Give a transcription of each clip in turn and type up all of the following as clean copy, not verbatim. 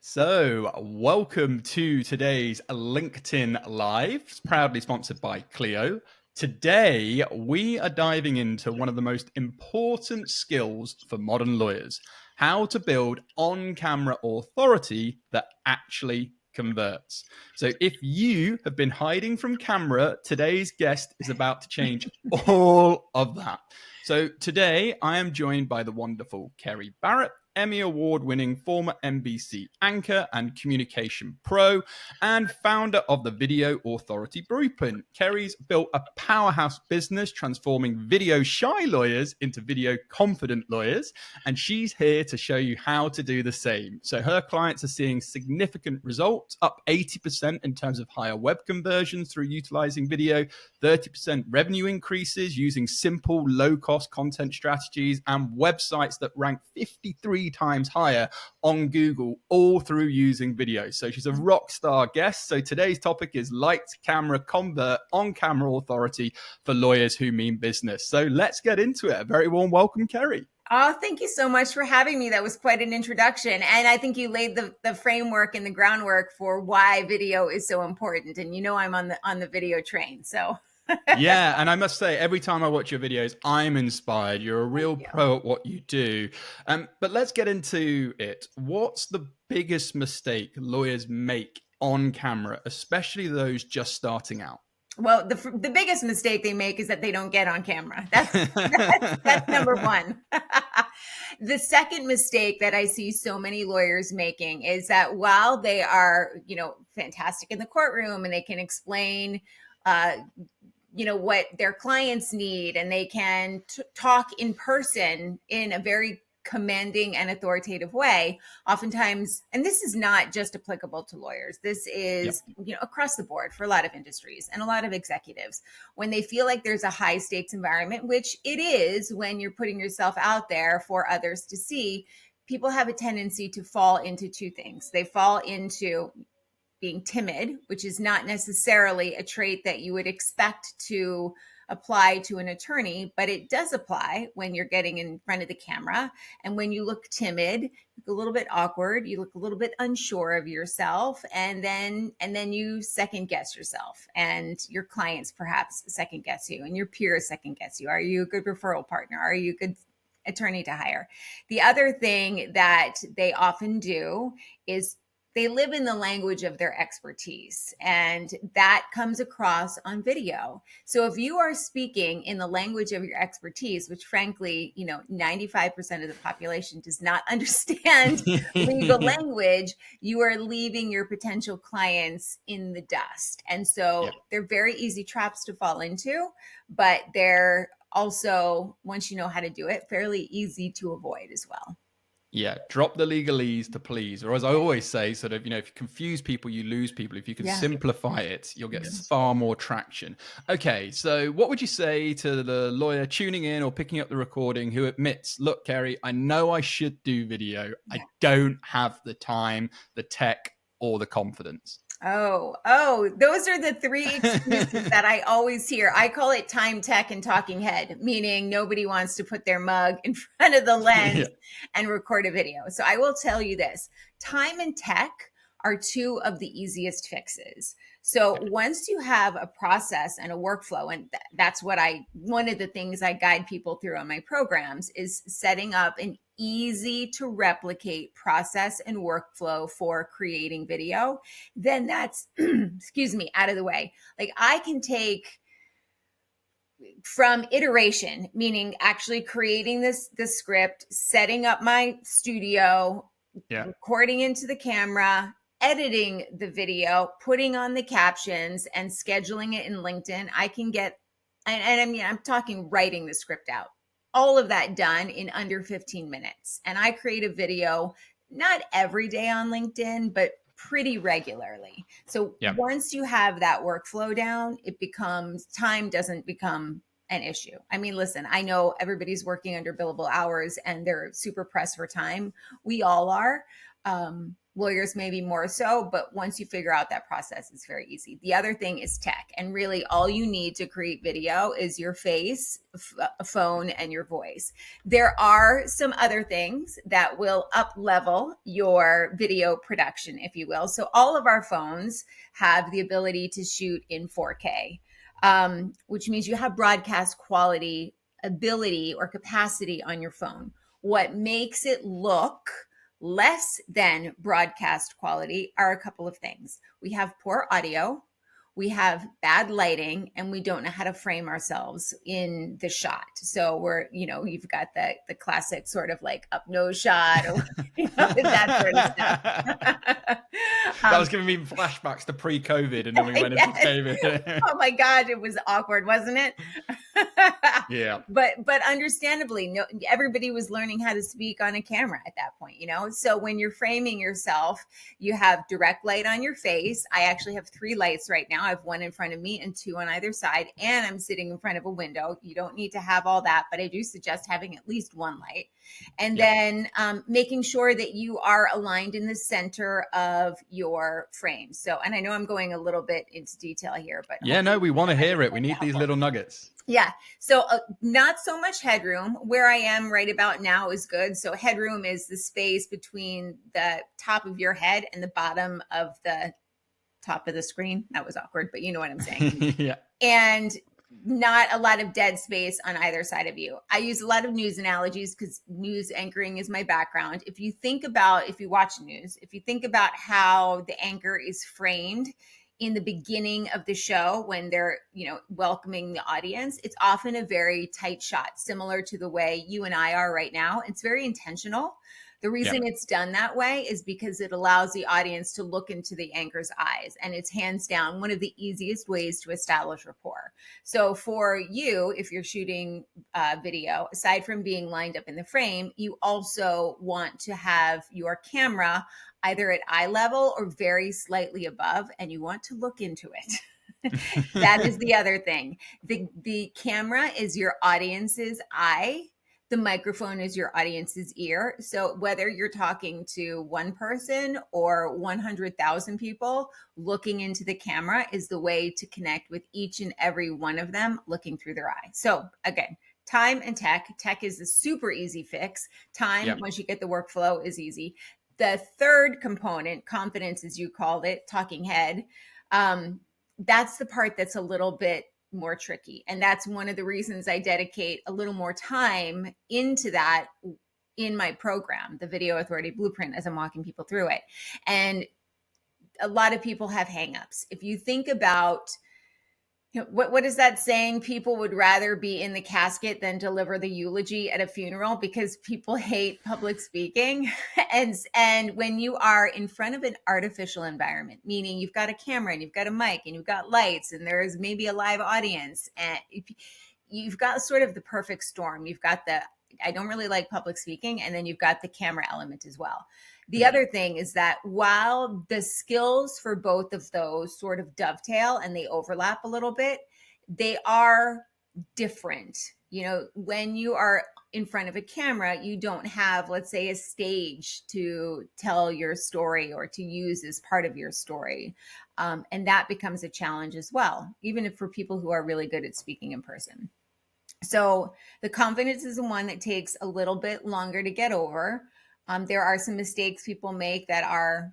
So, welcome to today's LinkedIn Live, proudly sponsored by Clio. Today, we are diving into one of the most important skills for modern lawyers: how to build on camera authority that actually converts. So, if you have been hiding from camera, today's guest is about to change all of that. So, today, I am joined by the wonderful Kerry Barrett, Emmy Award-winning former NBC anchor and communication pro, and founder of the Video Authority Blueprint. Kerry's built a powerhouse business transforming video-shy lawyers into video-confident lawyers, and she's here to show you how to do the same. So her clients are seeing significant results, up 80% in terms of higher web conversions through utilizing video, 30% revenue increases using simple, low-cost content strategies, and websites that rank 53 times higher on Google, all through using video. So she's a rock star guest. So today's topic is lights, camera, convert, on-camera authority for lawyers who mean business. So let's get into it. A very warm welcome, Kerry. Oh, thank you so much for having me. That was quite an introduction. And I think you laid the framework and the groundwork for why video is so important. And you know I'm on the video train. So Yeah, and I must say, every time I watch your videos, I'm inspired. You're a real pro at what you do. But let's get into it. What's the biggest mistake lawyers make on camera, especially those just starting out? Well, the biggest mistake they make is that they don't get on camera. That's number one. The second mistake that I see so many lawyers making is that while they are, fantastic in the courtroom and they can explain, what their clients need, and they can talk in person in a very commanding and authoritative way, oftentimes, and this is not just applicable to lawyers, this is across the board for a lot of industries and a lot of executives, when they feel like there's a high stakes environment, which it is when you're putting yourself out there for others to see, people have a tendency to fall into two things. They fall into being timid, which is not necessarily a trait that you would expect to apply to an attorney, but it does apply when you're getting in front of the camera. And when you look timid, you look a little bit awkward, you look a little bit unsure of yourself, and then you second guess yourself, and your clients perhaps second guess you, and your peers second guess you. Are you a good referral partner? Are you a good attorney to hire? The other thing that they often do is they live in the language of their expertise, and that comes across on video. So if you are speaking in the language of your expertise, which frankly, 95% of the population does not understand legal language, you are leaving your potential clients in the dust. And so they're very easy traps to fall into, but they're also, once you know how to do it, fairly easy to avoid as well. Yeah, drop the legalese to please. Or as I always say, sort of, if you confuse people, you lose people. If you can simplify it, you'll get far more traction. Okay, so what would you say to the lawyer tuning in or picking up the recording who admits, look, Kerry, I know I should do video. I don't have the time, the tech, or the confidence. Oh, those are the three excuses that I always hear. I call it time, tech, and talking head, meaning nobody wants to put their mug in front of the lens and record a video. So I will tell you this: time and tech are two of the easiest fixes. So once you have a process and a workflow, and that's what one of the things I guide people through on my programs is setting up an easy to replicate process and workflow for creating video, then that's, excuse me, out of the way. Like I can take from iteration, meaning actually creating the script, setting up my studio, recording into the camera, editing the video, putting on the captions, and scheduling it in LinkedIn. I can get, and I mean, I'm talking writing the script out, all of that done in under 15 minutes. And I create a video, not every day on LinkedIn, but pretty regularly. So once you have that workflow down, time doesn't become an issue. I mean, listen, I know everybody's working under billable hours and they're super pressed for time. We all are. Lawyers maybe more so, but once you figure out that process, it's very easy. The other thing is tech. And really all you need to create video is your face, a phone, and your voice. There are some other things that will up level your video production, if you will. So all of our phones have the ability to shoot in 4K, which means you have broadcast quality ability or capacity on your phone. What makes it look less than broadcast quality are a couple of things. We have poor audio, we have bad lighting, and we don't know how to frame ourselves in the shot. So you've got the classic sort of like up nose shot, or that sort of stuff. That was giving me flashbacks to pre-COVID, and then we went into COVID. Oh my God, it was awkward, wasn't it? Yeah. But understandably, no, everybody was learning how to speak on a camera at that point, So when you're framing yourself, you have direct light on your face. I actually have 3 lights right now. I have 1 in front of me and 2 on either side, and I'm sitting in front of a window. You don't need to have all that, but I do suggest having at least 1 light. And then making sure that you are aligned in the center of your frame. So, and I know I'm going a little bit into detail here, but yeah, no, we want to hear it. We need these little nuggets. Yeah. So not so much headroom. Where I am right about now is good. So headroom is the space between the top of your head and the bottom of the top of the screen. That was awkward, but you know what I'm saying. Yeah. And not a lot of dead space on either side of you. I use a lot of news analogies because news anchoring is my background. If you watch news, if you think about how the anchor is framed in the beginning of the show when they're, welcoming the audience, it's often a very tight shot, similar to the way you and I are right now. It's very intentional. The reason it's done that way is because it allows the audience to look into the anchor's eyes, and it's hands down one of the easiest ways to establish rapport. So for you, if you're shooting video, aside from being lined up in the frame, you also want to have your camera either at eye level or very slightly above, and you want to look into it. That is the other thing. The camera is your audience's eye. The microphone is your audience's ear. So whether you're talking to one person or 100,000 people, looking into the camera is the way to connect with each and every one of them looking through their eye. So again, time and tech. Tech is a super easy fix. Time, once you get the workflow, is easy. The third component, confidence, as you called it, talking head, that's the part that's a little bit more tricky. And that's one of the reasons I dedicate a little more time into that in my program, the Video Authority Blueprint, as I'm walking people through it. And a lot of people have hangups. If you think about, what is that saying? People would rather be in the casket than deliver the eulogy at a funeral, because people hate public speaking. And when you are in front of an artificial environment, meaning you've got a camera and you've got a mic and you've got lights and there's maybe a live audience, and you've got sort of the perfect storm. You've got I don't really like public speaking, and then you've got the camera element as well. The other thing is that while the skills for both of those sort of dovetail and they overlap a little bit, they are different. When you are in front of a camera, you don't have, let's say, a stage to tell your story or to use as part of your story. And that becomes a challenge as well, even for people who are really good at speaking in person. So the confidence is the one that takes a little bit longer to get over. There are some mistakes people make that are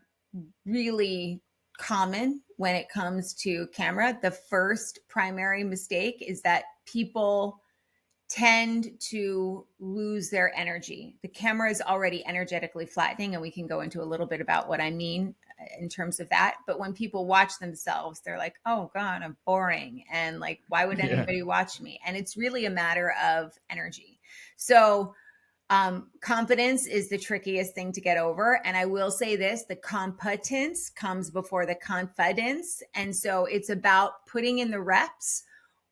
really common when it comes to camera. The first primary mistake is that people tend to lose their energy. The camera is already energetically flattening, and we can go into a little bit about what I mean in terms of that. But when people watch themselves, they're like, oh God, I'm boring. And like, why would anybody watch me? And it's really a matter of energy. So confidence is the trickiest thing to get over. And I will say this, the competence comes before the confidence. And so it's about putting in the reps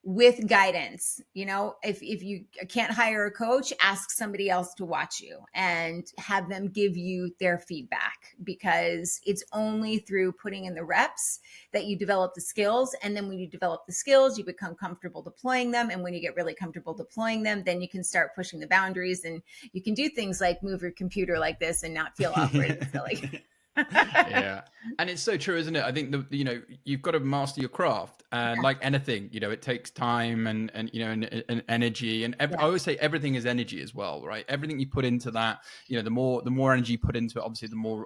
with guidance. You know, if you can't hire a coach, ask somebody else to watch you and have them give you their feedback, because it's only through putting in the reps that you develop the skills. And then when you develop the skills, you become comfortable deploying them. And when you get really comfortable deploying them, then you can start pushing the boundaries, and you can do things like move your computer like this and not feel awkward and silly. Yeah, and it's so true, isn't it? I think you've got to master your craft, and like anything, it takes time and energy, and I always say everything is energy as well, right? Everything you put into that, the more energy you put into it, obviously the more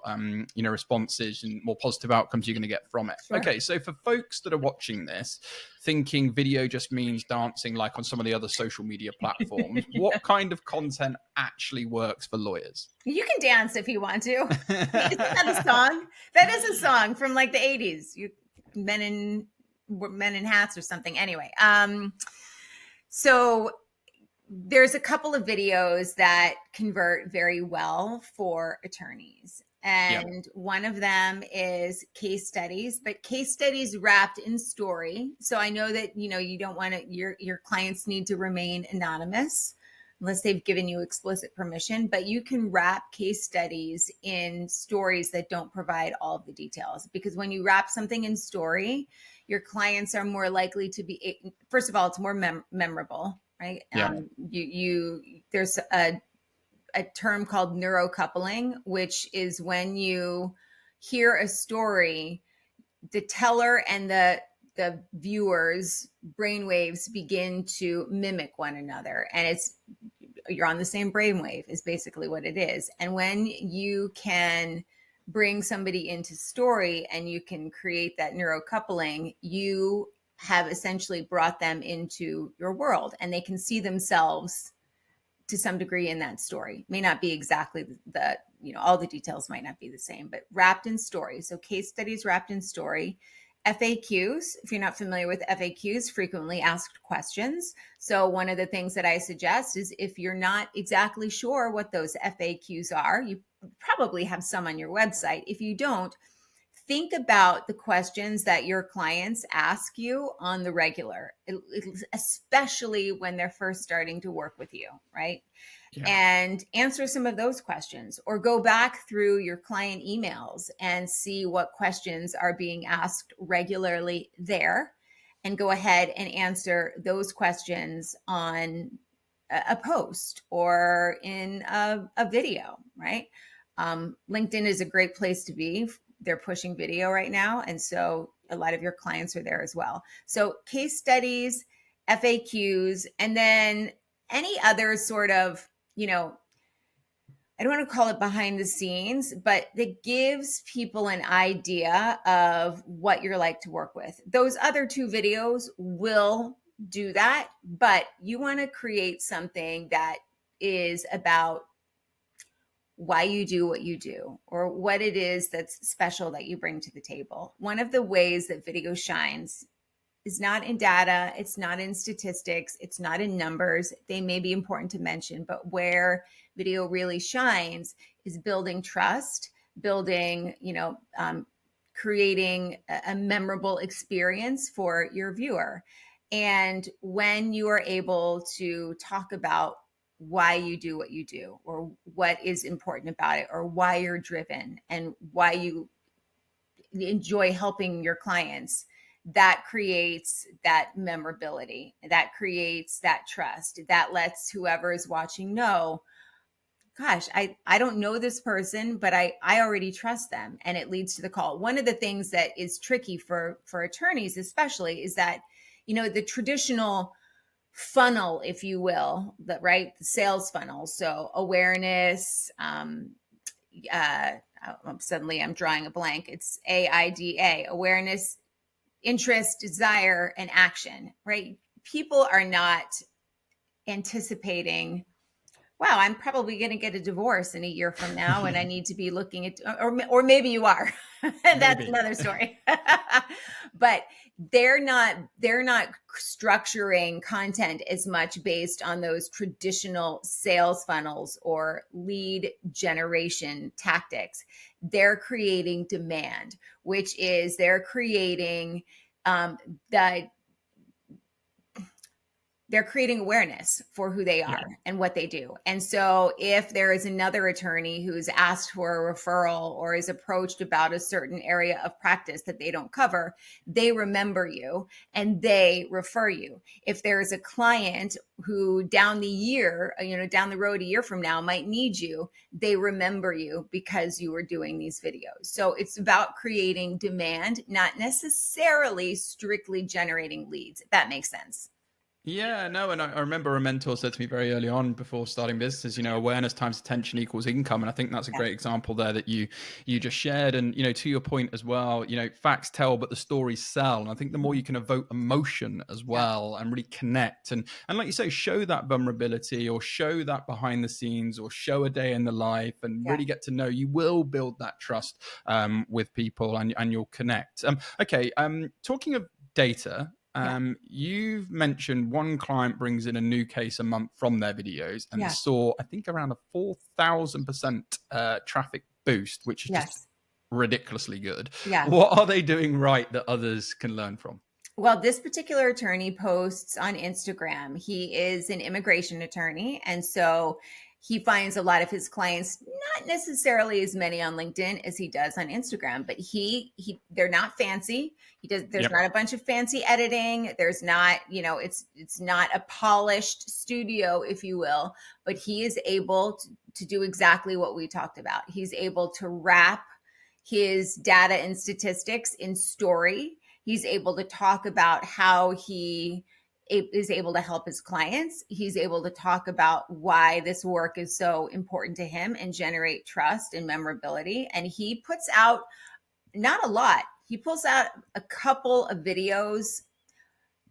responses and more positive outcomes you're going to get from it. Sure. Okay, so for folks that are watching this thinking video just means dancing like on some of the other social media platforms, what kind of content actually works for lawyers? You can dance if you want to. Isn't that a song? That is a song from like the 80s. Men in hats or something. Anyway, so there's a couple of videos that convert very well for attorneys. And one of them is case studies, but case studies wrapped in story. So I know that, you don't want to, your clients need to remain anonymous unless they've given you explicit permission, but you can wrap case studies in stories that don't provide all of the details. Because when you wrap something in story, your clients are more likely to be, first of all, it's more memorable, right? There's a term called neurocoupling, which is when you hear a story, the teller and the viewers' brainwaves begin to mimic one another, and you're on the same brainwave is basically what it is. And when you can bring somebody into story and you can create that neurocoupling, you have essentially brought them into your world, and they can see themselves to some degree in that story. It may not be exactly all the details might not be the same, but wrapped in story. So case studies wrapped in story. FAQs, if you're not familiar with FAQs, frequently asked questions. So one of the things that I suggest is, if you're not exactly sure what those FAQs are, you probably have some on your website. If you don't, think about the questions that your clients ask you on the regular, especially when they're first starting to work with you, right? Yeah. And answer some of those questions, or go back through your client emails and see what questions are being asked regularly there, and go ahead and answer those questions on a post or in a video, right? LinkedIn is a great place to be. They're pushing video right now, and so a lot of your clients are there as well. So case studies, FAQs, and then any other sort of, I don't want to call it behind the scenes, but that gives people an idea of what you're like to work with. Those other two videos will do that, but you want to create something that is about why you do what you do, or what it is that's special that you bring to the table. One of the ways that video shines is not in data, it's not in statistics, it's not in numbers. They may be important to mention, but where video really shines is building trust, building, creating a memorable experience for your viewer. And when you are able to talk about why you do what you do, or what is important about it, or why you're driven, and why you enjoy helping your clients, that creates that memorability, that creates that trust, that lets whoever is watching know, gosh, I don't know this person, but I already trust them, and it leads to the call. One of the things that is tricky for attorneys especially is that, the traditional funnel, if you will, the sales funnel. So awareness, suddenly I'm drawing a blank. It's AIDA, awareness, interest, desire, and action, right? People are not anticipating, wow, I'm probably going to get a divorce in a year from now, and I need to be looking at, or maybe you are. That's another story. But they're not structuring content as much based on those traditional sales funnels or lead generation tactics. They're creating demand, which is they're creating the they're creating awareness for who they Yeah. are and what they do. And so if there is another attorney who's asked for a referral or is approached about a certain area of practice that they don't cover, they remember you and they refer you. If there is a client who down the road a year from now might need you, they remember you because you were doing these videos. So it's about creating demand, not necessarily strictly generating leads, if that makes sense. Yeah, no, and I remember a mentor said to me very early on before starting business, awareness times attention equals income, and I think that's a Yeah. great example there that you just shared. And to your point as well, facts tell, but the stories sell. And I think the more you can evoke emotion as Yeah. well and really connect, and like you say, show that vulnerability or show that behind the scenes or show a day in the life and Yeah. really get to know, you will build that trust with people and you'll connect. Okay, talking of data. Yeah. You've mentioned one client brings in a new case a month from their videos and Yeah. saw, I think, around a 4,000% traffic boost, which is just Yes. ridiculously good. Yeah. What are they doing right that others can learn from? Well, this particular attorney posts on Instagram. He is an immigration attorney. And so he finds a lot of his clients, not necessarily as many on LinkedIn as he does on Instagram, but they're not fancy. There's Yep. not a bunch of fancy editing. There's not, it's not a polished studio, if you will, but he is able to do exactly what we talked about. He's able to wrap his data and statistics in story. He's able to talk about how he is able to help his clients. He's able to talk about why this work is so important to him and generate trust and memorability. And he puts out not a lot. He pulls out a couple of videos,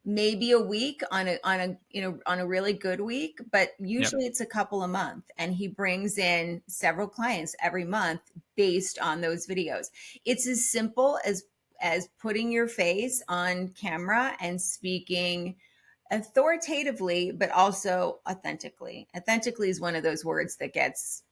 maybe a week on a really good week, but Yep. usually it's a couple a month, and he brings in several clients every month based on those videos. It's as simple as putting your face on camera and speaking authoritatively but also authentically. Authentically is one of those words that gets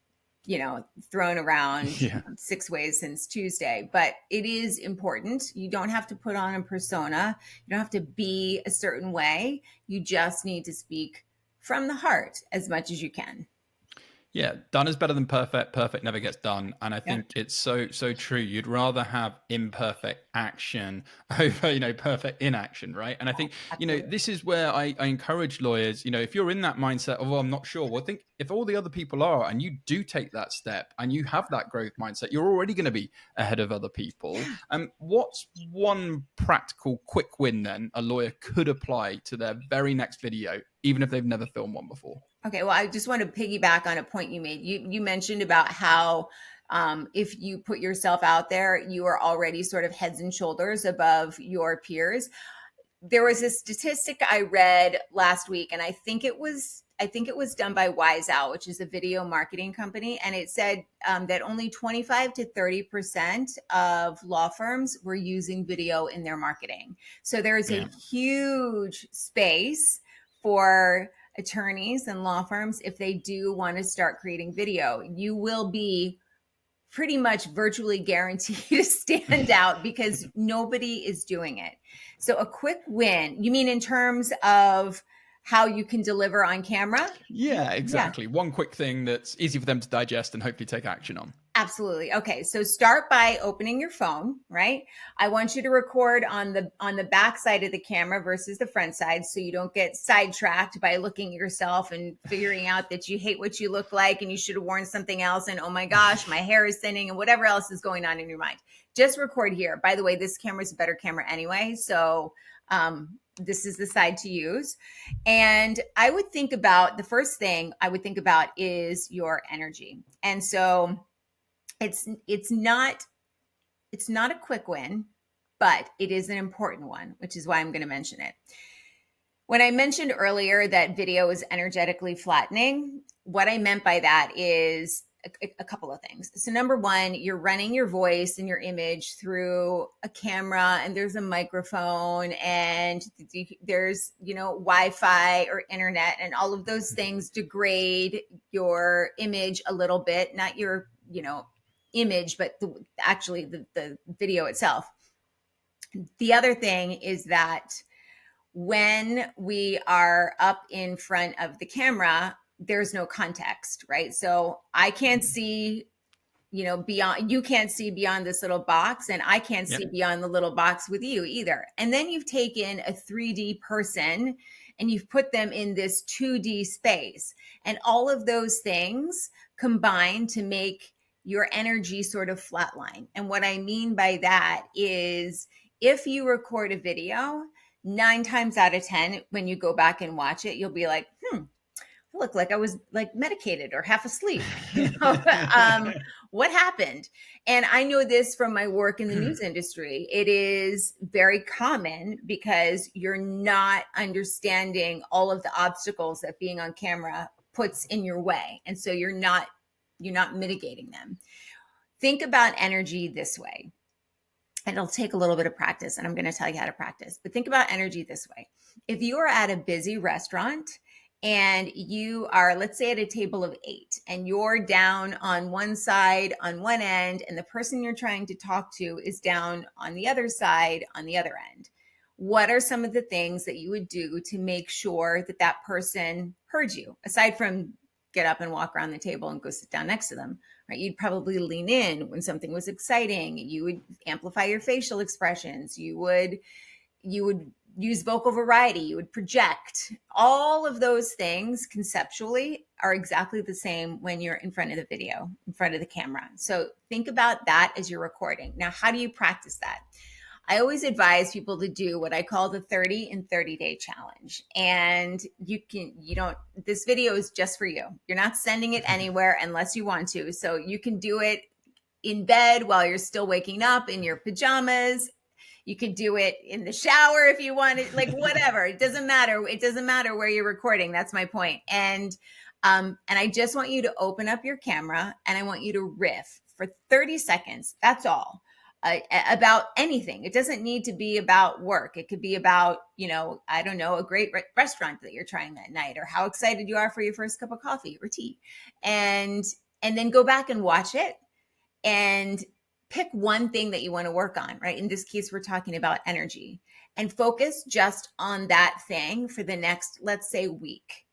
thrown around Yeah. 6 ways since Tuesday, but it is important. You don't have to put on a persona. You don't have to be a certain way. You just need to speak from the heart as much as you can. Yeah, done is better than perfect. Perfect never gets done. And I Yeah, think it's so true. You'd rather have imperfect action over, perfect inaction, right? And I think, absolutely. this is where I encourage lawyers, if you're in that mindset of, oh, I'm not sure. Well, I think if all the other people are and you do take that step and you have that growth mindset, you're already going to be ahead of other people. What's one practical quick win then a lawyer could apply to their very next video, even if they've never filmed one before? Okay, well, I just want to piggyback on a point you made. You mentioned about how if you put yourself out there, you are already sort of heads and shoulders above your peers. There was a statistic I read last week, and I think it was done by Wiseout, which is a video marketing company, and it said that only 25 to 30% of law firms were using video in their marketing. So there is a Yeah. huge space for attorneys and law firms if they do want to start creating video. You will be pretty much virtually guaranteed to stand out because nobody is doing it. So a quick win, you mean in terms of how you can deliver on camera? Yeah, Yeah. exactly. One quick thing that's easy for them to digest and hopefully take action on. Absolutely. Okay, so start by opening your phone, right? I want you to record on the back side of the camera versus the front side so you don't get sidetracked by looking at yourself and figuring out that you hate what you look like and you should have worn something else and oh my gosh, my hair is thinning and whatever else is going on in your mind. Just record here. By the way, this camera is a better camera anyway, so this is the side to use. And I would think about the first thing I would think about is your energy. And so it's not a quick win, but it is an important one, which is why I'm going to mention it. When I mentioned earlier that video is energetically flattening, what I meant by that is a couple of things. So number one, you're running your voice and your image through a camera and there's a microphone and there's, Wi-Fi or internet, and all of those things degrade your image a little bit, not your, image, but actually the video itself. The other thing is that when we are up in front of the camera, there's no context, right? So I can't see, beyond, you can't see beyond this little box, and I can't Yep. see beyond the little box with you either. And then you've taken a 3D person and you've put them in this 2D space. And all of those things combine to make your energy sort of flatline. And what I mean by that is if you record a video, 9 times out of 10, when you go back and watch it, you'll be like, I look like I was like medicated or half asleep. What happened? And I know this from my work in the news industry. It is very common because you're not understanding all of the obstacles that being on camera puts in your way. And so you're not mitigating them. Think about energy this way. And it'll take a little bit of practice, and I'm going to tell you how to practice. But think about energy this way. If you are at a busy restaurant and you are, let's say, at a table of 8, and you're down on one side on one end, and the person you're trying to talk to is down on the other side on the other end, what are some of the things that you would do to make sure that that person heard you, aside from get up and walk around the table and go sit down next to them? Right? You'd probably lean in when something was exciting. You would amplify your facial expressions. You would use vocal variety. You would project. All of those things conceptually are exactly the same when you're in front of the video, in front of the camera. So think about that as you're recording. Now, how do you practice that? I always advise people to do what I call the 30 in 30 day challenge. And this video is just for you. You're not sending it anywhere unless you want to. So you can do it in bed while you're still waking up in your pajamas. You could do it in the shower if you want it, like whatever. It doesn't matter. It doesn't matter where you're recording. That's my point. And I just want you to open up your camera and I want you to riff for 30 seconds. That's all. About anything. It doesn't need to be about work. It could be about, I don't know, a great restaurant that you're trying that night, or how excited you are for your first cup of coffee or tea. And then go back and watch it and pick one thing that you want to work on, right? In this case, we're talking about energy, and focus just on that thing for the next, let's say, week,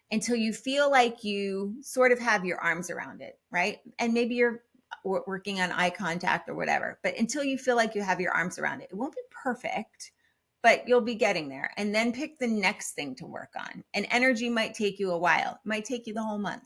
until you feel like you sort of have your arms around it, right? And maybe you're working on eye contact or whatever, but until you feel like you have your arms around it, it won't be perfect, but you'll be getting there. And then pick the next thing to work on. And energy might take you a while. It might take you the whole month.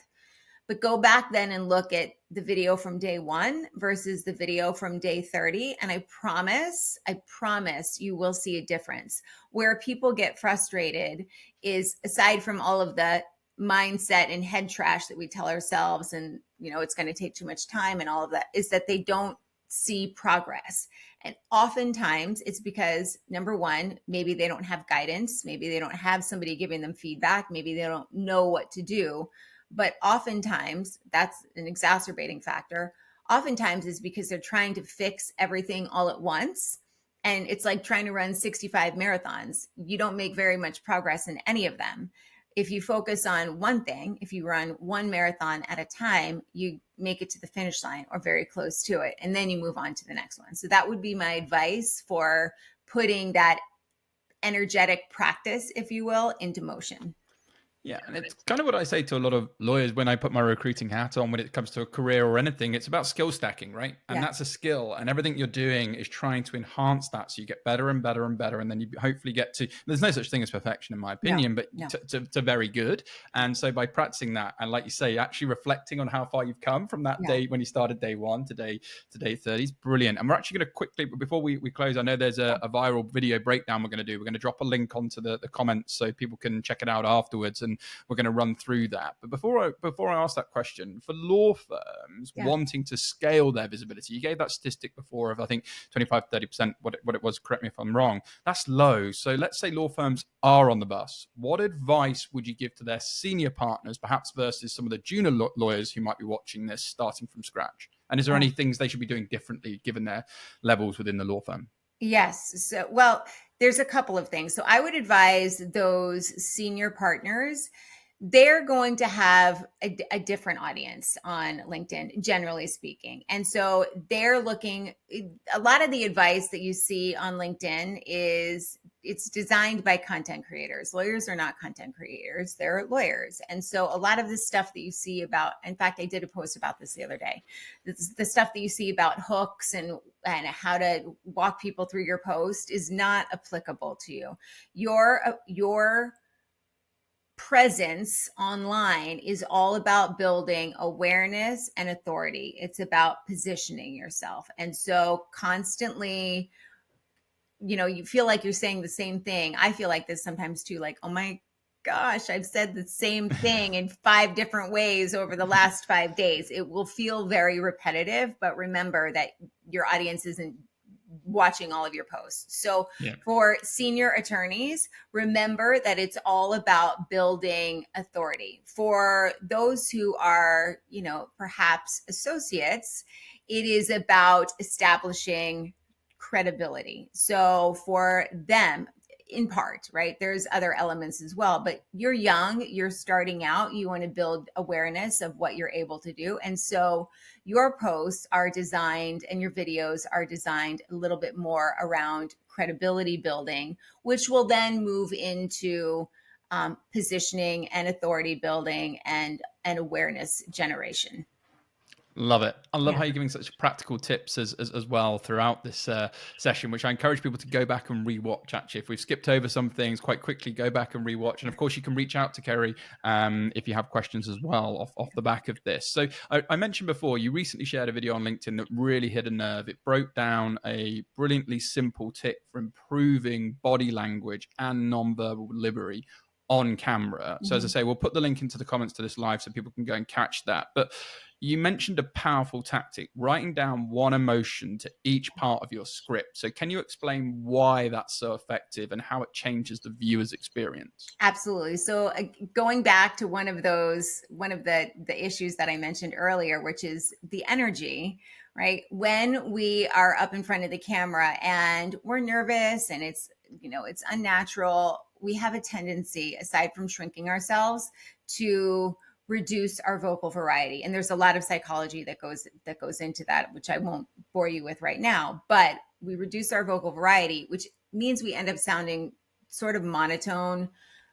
But go back then and look at the video from day 1 versus the video from day 30. And I promise you will see a difference. Where people get frustrated is, aside from all of the mindset and head trash that we tell ourselves, and it's going to take too much time and all of that, is that they don't see progress. And oftentimes it's because, number one, maybe they don't have guidance, maybe they don't have somebody giving them feedback, maybe they don't know what to do. But oftentimes that's an exacerbating factor. Oftentimes is because they're trying to fix everything all at once. And it's like trying to run 65 marathons. You don't make very much progress in any of them. If you focus on one thing, if you run one marathon at a time, you make it to the finish line or very close to it. And then you move on to the next one. So that would be my advice for putting that energetic practice, if you will, into motion. Yeah, and it's kind of what I say to a lot of lawyers when I put my recruiting hat on when it comes to a career or anything. It's about skill stacking, right? And that's a skill, and everything you're doing is trying to enhance that so you get better and better and better, and then you hopefully get to, there's no such thing as perfection in my opinion, but to very good. And so by practicing that, and like you say, actually reflecting on how far you've come from that day when you started day 1 to day 30 is brilliant. And we're actually going to quickly, before we close, I know there's a viral video breakdown we're going to do. We're going to drop a link onto the comments so people can check it out afterwards, and we're going to run through that. But before I ask that question, for law firms wanting to scale their visibility, you gave that statistic before of, I think, 25-30%, what it was, correct me if I'm wrong. That's low. So let's say law firms are on the bus. What advice would you give to their senior partners, perhaps versus some of the junior lawyers who might be watching this starting from scratch? And is there any things they should be doing differently given their levels within the law firm? Yes. So, well, there's a couple of things. So I would advise those senior partners they're going to have a different audience on LinkedIn, generally speaking. And so they're looking, a lot of the advice that you see on LinkedIn is it's designed by content creators. Lawyers are not content creators, they're lawyers. And so a lot of the stuff that you see about, in fact, I did a post about this the other day, the stuff that you see about hooks and how to walk people through your post is not applicable to you. Your presence online is all about building awareness and authority. It's about positioning yourself. And so constantly, you feel like you're saying the same thing. I feel like this sometimes too, like, oh my gosh, I've said the same thing in 5 different ways over the last 5 days. It will feel very repetitive, but remember that your audience isn't watching all of your posts. So for senior attorneys, remember that it's all about building authority. For those who are, perhaps associates, it is about establishing credibility. So for them, in part, right? There's other elements as well, but you're young, you're starting out, you want to build awareness of what you're able to do. And so your posts are designed and your videos are designed a little bit more around credibility building, which will then move into positioning and authority building and awareness generation. Love it. I love Yeah. how you're giving such practical tips as well throughout this session, which I encourage people to go back and rewatch. Actually, if we've skipped over some things, quite quickly go back and rewatch. And of course, you can reach out to Kerry if you have questions as well off the back of this. So I mentioned before, you recently shared a video on LinkedIn that really hit a nerve. It broke down a brilliantly simple tip for improving body language and nonverbal delivery on camera. So as I say, we'll put the link into the comments to this live so people can go and catch that. But you mentioned a powerful tactic, writing down one emotion to each part of your script. So can you explain why that's so effective and how it changes the viewer's experience? Absolutely. So going back to one of the issues that I mentioned earlier, which is the energy, right? When we are up in front of the camera and we're nervous and it's unnatural, we have a tendency, aside from shrinking ourselves, to reduce our vocal variety. And there's a lot of psychology that goes into that, which I won't bore you with right now, but we reduce our vocal variety, which means we end up sounding sort of monotone,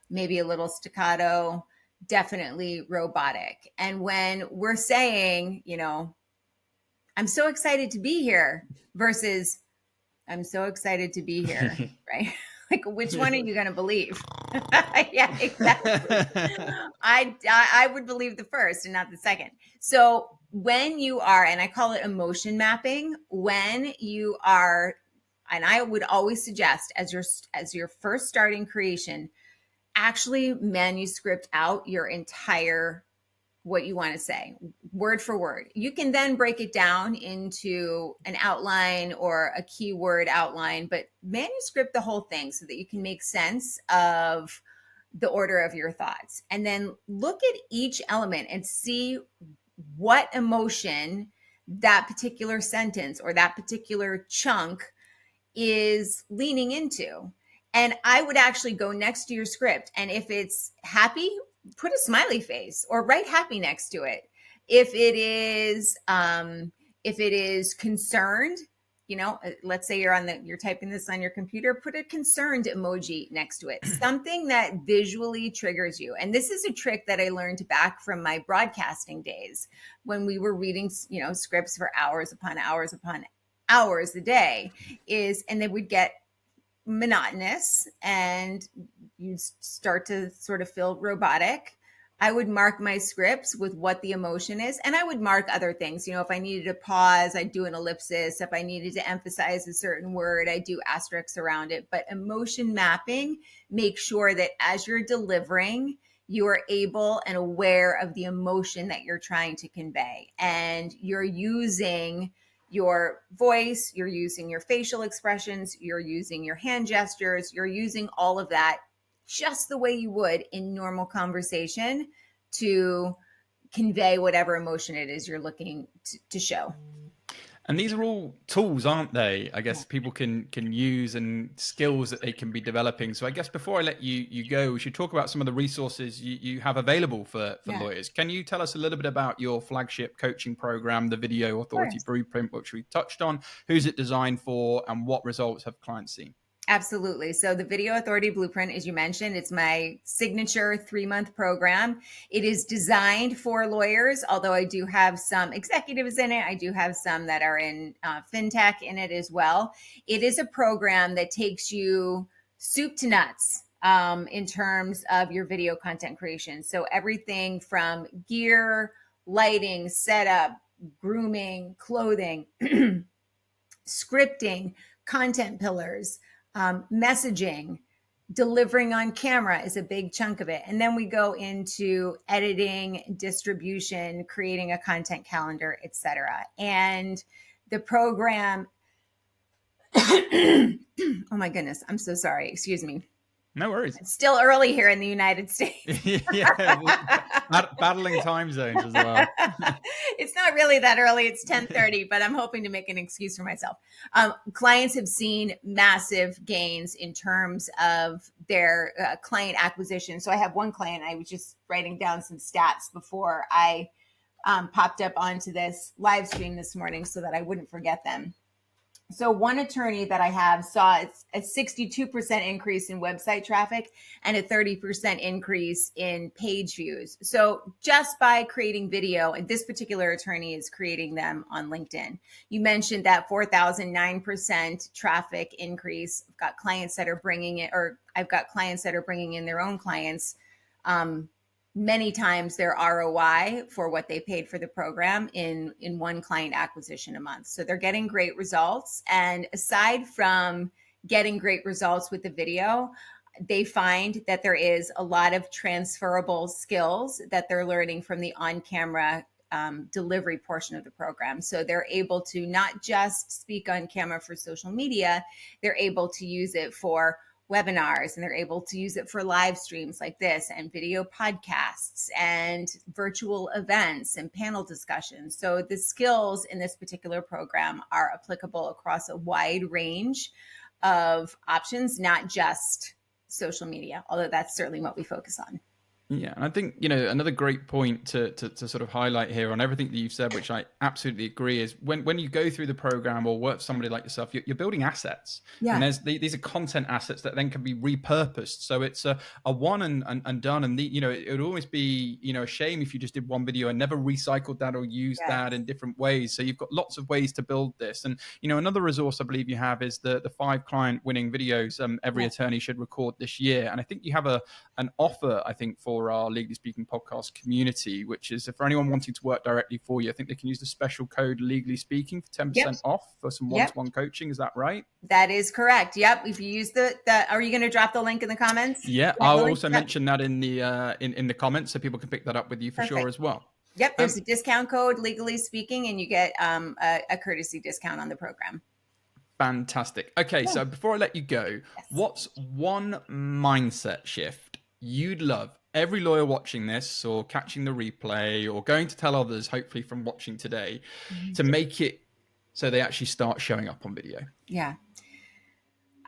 maybe a little staccato, definitely robotic. And when we're saying, I'm so excited to be here versus I'm so excited to be here, right? Like, which one are you going to believe? Yeah, exactly. I would believe the first and not the second. So when you are, and I call it emotion mapping, when you are, and I would always suggest as your first starting creation, actually manuscript out your entire what you want to say word for word. You can then break it down into an outline or a keyword outline, but manuscript the whole thing so that you can make sense of the order of your thoughts. And then look at each element and see what emotion that particular sentence or that particular chunk is leaning into. And I would actually go next to your script. And if it's happy, put a smiley face or write happy next to it. If it is concerned, let's say you're typing this on your computer, put a concerned emoji next to it. Something that visually triggers you. And this is a trick that I learned back from my broadcasting days when we were reading, scripts for hours upon hours upon hours a day and they would get monotonous and you'd start to sort of feel robotic. I would mark my scripts with what the emotion is, and I would mark other things. If I needed to pause, I'd do an ellipsis. If I needed to emphasize a certain word, I'd do asterisks around it. But emotion mapping makes sure that as you're delivering, you are able and aware of the emotion that you're trying to convey, and you're using your voice, you're using your facial expressions, you're using your hand gestures, you're using all of that just the way you would in normal conversation to convey whatever emotion it is you're looking to show. And these are all tools, aren't they? I Yeah. guess people can use, and skills that they can be developing. So I guess before I let you go, we should talk about some of the resources you have available for Yeah, of lawyers. Can you tell us a little bit about your flagship coaching program, the Video Authority course. Blueprint, which we touched on? Who's it designed for, and what results have clients seen? Absolutely. So the Video Authority Blueprint, as you mentioned, it's my signature 3-month program. It is designed for lawyers, although I do have some executives in it. I do have some that are in fintech in it as well. It is a program that takes you soup to nuts in terms of your video content creation. So everything from gear, lighting, setup, grooming, clothing, scripting, content pillars, messaging, delivering on camera is a big chunk of it. And then we go into editing, distribution, creating a content calendar, etc. And the program, oh my goodness, I'm so sorry. Excuse me. No worries. It's still early here in the United States. Yeah, battling time zones as well. It's not really that early. It's 10:30, but I'm hoping to make an excuse for myself. Clients have seen massive gains in terms of their client acquisition. So I have one client, I was just writing down some stats before I popped up onto this live stream this morning so that I wouldn't forget them. So one attorney that I have saw a 62% increase in website traffic and a 30% increase in page views. So just by creating video, and this particular attorney is creating them on LinkedIn. You mentioned that 4,009% traffic increase. I've got clients that are bringing it, or I've got clients that are bringing in their own clients. Many times their ROI for what they paid for the program in one client acquisition a month. So they're getting great results. And aside from getting great results with the video, they find that there is a lot of transferable skills that they're learning from the on-camera delivery portion of the program. So they're able to not just speak on camera for social media, they're able to use it for webinars, and they're able to use it for live streams like this, and video podcasts, and virtual events, and panel discussions. So the skills in this particular program are applicable across a wide range of options, not just social media, although that's certainly what we focus on. Yeah, and I think, another great point to sort of highlight here on everything that you've said, which I absolutely agree, is when you go through the program or work with somebody like yourself, you're building assets. Yeah. And these are content assets that then can be repurposed. So it's a one and done. And it would always be a shame if you just did one video and never recycled that or used Yes. that in different ways. So you've got lots of ways to build this. And another resource I believe you have is the 5 client winning videos every attorney should record this year. And I think you have an offer, I think, for our Legally Speaking podcast community, which is for anyone wanting to work directly for you. I think they can use the special code Legally Speaking for 10% off for some one-to-one coaching. Is that right? That is correct. Yep. If you use the are you going to drop the link in the comments? Yeah, I'll also mention that in the in the comments so people can pick that up with you for sure as well. Yep. There's a discount code, Legally Speaking, and you get a courtesy discount on the program. Fantastic. Okay, so before I let you go, what's one mindset shift you'd love every lawyer watching this or catching the replay or going to tell others, hopefully from watching today, to make it so they actually start showing up on video? Yeah.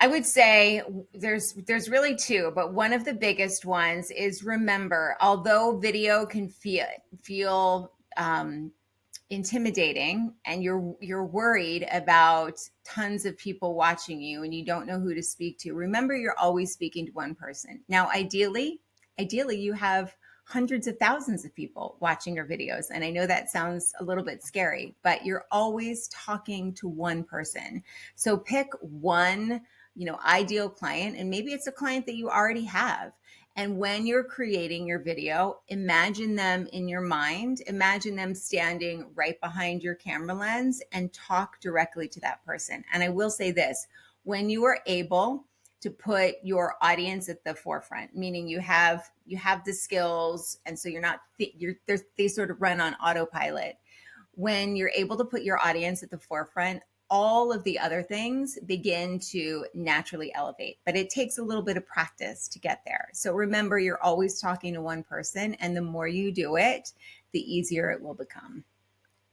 I would say there's really 2, but one of the biggest ones is, remember, although video can feel intimidating, and you're worried about tons of people watching you and you don't know who to speak to, remember you're always speaking to one person. Now, ideally you have hundreds of thousands of people watching your videos, and I know that sounds a little bit scary, but you're always talking to one person. So pick one ideal client, and maybe it's a client that you already have. And when you're creating your video, imagine them in your mind, imagine them standing right behind your camera lens, and talk directly to that person. And I will say this, when you are able to put your audience at the forefront, meaning you have the skills, and so they sort of run on autopilot. When you're able to put your audience at the forefront, all of the other things begin to naturally elevate, but it takes a little bit of practice to get there. So remember, you're always talking to one person, and the more you do it, the easier it will become.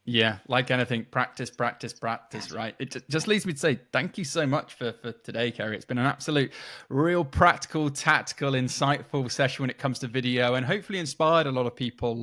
Yeah, like anything, practice, practice, practice, right? It just leads me to say thank you so much for today, Kerry. It's been an absolute, real practical, tactical, insightful session when it comes to video, and hopefully inspired a lot of people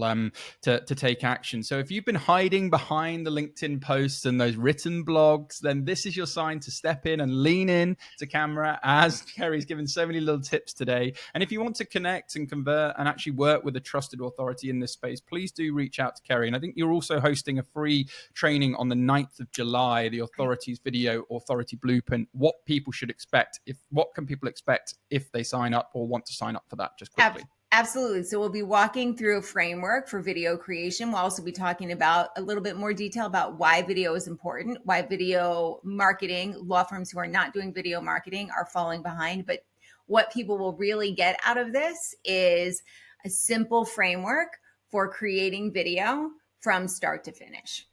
to take action. So if you've been hiding behind the LinkedIn posts and those written blogs, then this is your sign to step in and lean in to camera, as Kerry's given so many little tips today. And if you want to connect and convert and actually work with a trusted authority in this space, please do reach out to Kerry. And I think you're also hosting a free training on the 9th of July, the authorities video authority blueprint. What people should expect, what can people expect if they sign up or want to sign up for that, just quickly. Absolutely. So we'll be walking through a framework for video creation. We'll also be talking about a little bit more detail about why video is important, why video marketing, law firms who are not doing video marketing are falling behind. But what people will really get out of this is a simple framework for creating video from start to finish.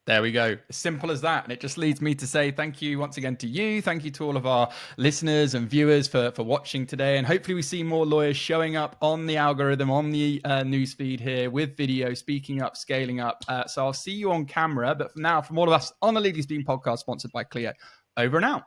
There we go. As simple as that. And it just leads me to say thank you once again to you. Thank you to all of our listeners and viewers for watching today. And hopefully we see more lawyers showing up on the algorithm, on the newsfeed here with video, speaking up, scaling up. So I'll see you on camera. But for now, from all of us on the Legally Speaking podcast, sponsored by Clio, over and out.